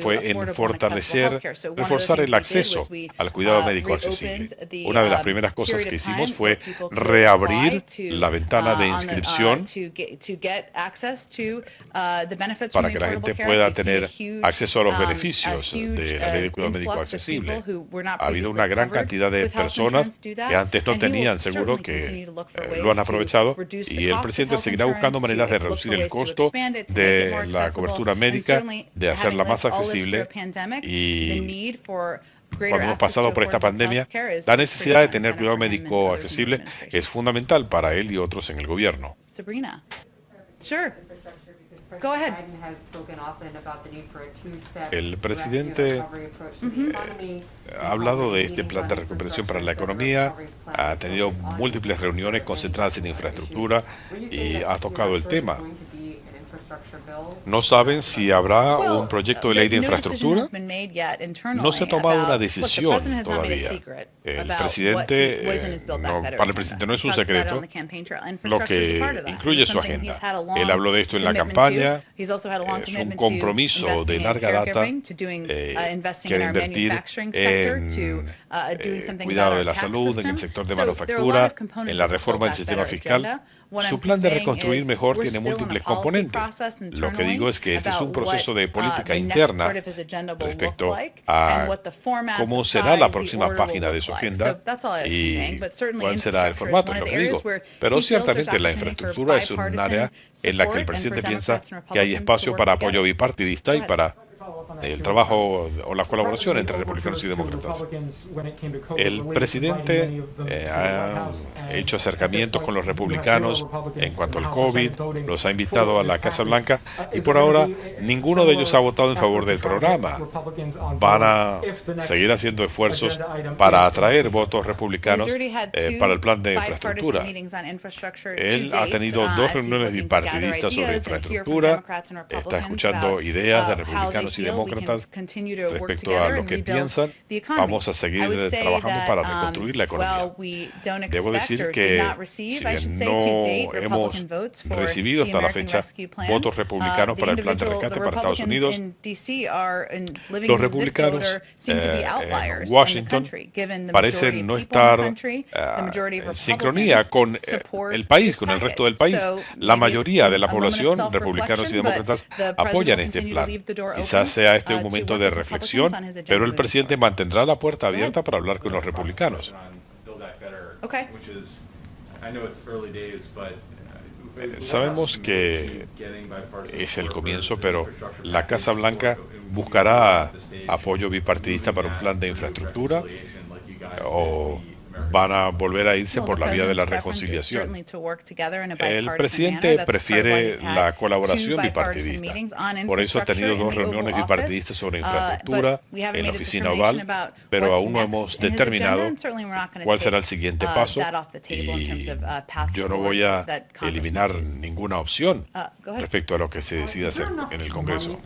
fue en reforzar el acceso al cuidado médico accesible. Una de las primeras primeras cosas que hicimos fue reabrir la ventana de inscripción para que la gente pueda tener acceso a los beneficios de la ley de cuidado médico accesible. Ha habido una gran cantidad de personas que antes no tenían seguro que lo han aprovechado, y el presidente seguirá buscando maneras de reducir el costo de la cobertura médica, de hacerla más accesible, y cuando hemos pasado por esta pandemia, la necesidad de tener cuidado médico accesible es fundamental para él y otros en el gobierno. Sabrina. Sure. Go ahead. El presidente ha hablado de este plan de recuperación para la economía, ha tenido múltiples reuniones concentradas en infraestructura y ha tocado el tema. ¿No saben si habrá un proyecto de ley de infraestructura? No se ha tomado una decisión todavía. El presidente, para el presidente no es un secreto lo que incluye su agenda. Él habló de esto en la campaña. Es un compromiso de larga data. Quiere invertir en cuidado de la salud, en el sector de manufactura, en la reforma del sistema fiscal. Su plan de reconstruir mejor tiene múltiples componentes. Lo que digo es que este es un proceso de política interna respecto a cómo será la próxima página de su agenda y cuál será el formato, es lo que digo. Pero ciertamente la infraestructura es un área en la que el presidente piensa que hay espacio para apoyo bipartidista y para el trabajo o la colaboración entre republicanos y demócratas. El presidente ha hecho acercamientos con los republicanos en cuanto al COVID, los ha invitado a la Casa Blanca y por ahora ninguno de ellos ha votado en favor del programa. Van a seguir haciendo esfuerzos para atraer votos republicanos para el plan de infraestructura. Él ha tenido 2 reuniones bipartidistas sobre infraestructura, está escuchando ideas de republicanos y demócratas respecto a lo que piensan. Vamos a seguir trabajando para reconstruir la economía. Debo decir que si bien no hemos recibido hasta la fecha votos republicanos para el plan de rescate para Estados Unidos, los republicanos en Washington parecen no estar en sincronía con el país, con el resto del país. La mayoría de la población, republicanos y demócratas, apoyan este plan. Quizás sea este un momento de reflexión, pero el presidente mantendrá la puerta abierta para hablar con los republicanos. Sabemos que es el comienzo, pero la Casa Blanca buscará apoyo bipartidista para un plan de infraestructura o van a volver a irse por la vía de la reconciliación. El presidente prefiere la colaboración bipartidista. Por eso ha tenido 2 reuniones bipartidistas sobre infraestructura en la oficina oval, pero aún no hemos determinado cuál será el siguiente paso y yo no voy a eliminar ninguna opción respecto a lo que se decida hacer en el Congreso.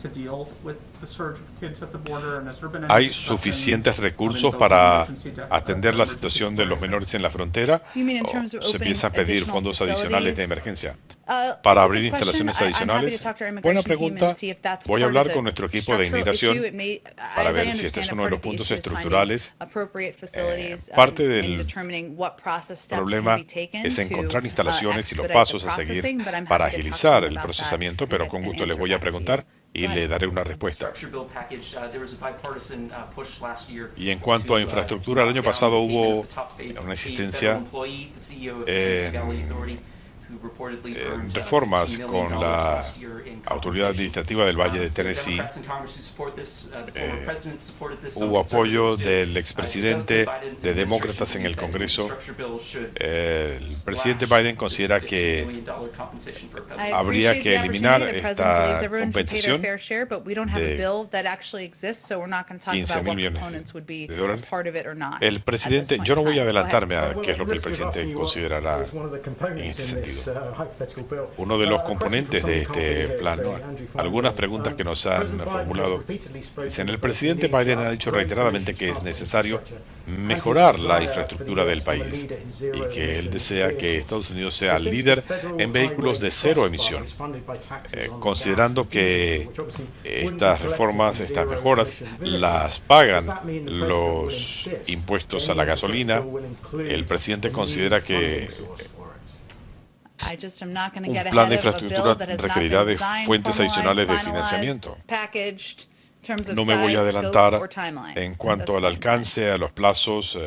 ¿Hay suficientes recursos para atender la situación de los menores en la frontera? ¿O se piensa pedir fondos adicionales de emergencia para abrir instalaciones adicionales? Buena pregunta. Voy a hablar con nuestro equipo de inmigración para ver si este es uno de los puntos estructurales. Parte del problema es encontrar instalaciones y los pasos a seguir para agilizar el procesamiento, pero con gusto les voy a preguntar y le daré una respuesta. Y en cuanto a infraestructura, el año pasado hubo una insistencia reformas con la Autoridad Administrativa del Valle de Tennessee. Hubo apoyo del expresidente de demócratas en el Congreso. El presidente Biden considera que habría que eliminar esta compensación de $15,000 millones. El presidente, yo no voy a adelantarme a qué es lo que el presidente considerará en este sentido. uno de los componentes de este plan. ¿No? Algunas preguntas que nos han formulado dicen: el presidente Biden ha dicho reiteradamente que es necesario mejorar la infraestructura del país y que él desea que Estados Unidos sea líder en vehículos de cero emisión, considerando que estas reformas, estas mejoras, las pagan los impuestos a la gasolina. El presidente considera que un plan de infraestructura requerirá de fuentes adicionales de financiamiento. No me voy a adelantar en cuanto al alcance, a los plazos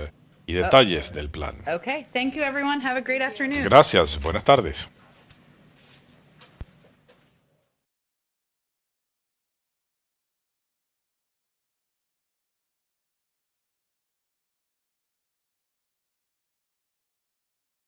y detalles del plan. Okay, thank you everyone. Have a great afternoon. Gracias, buenas tardes.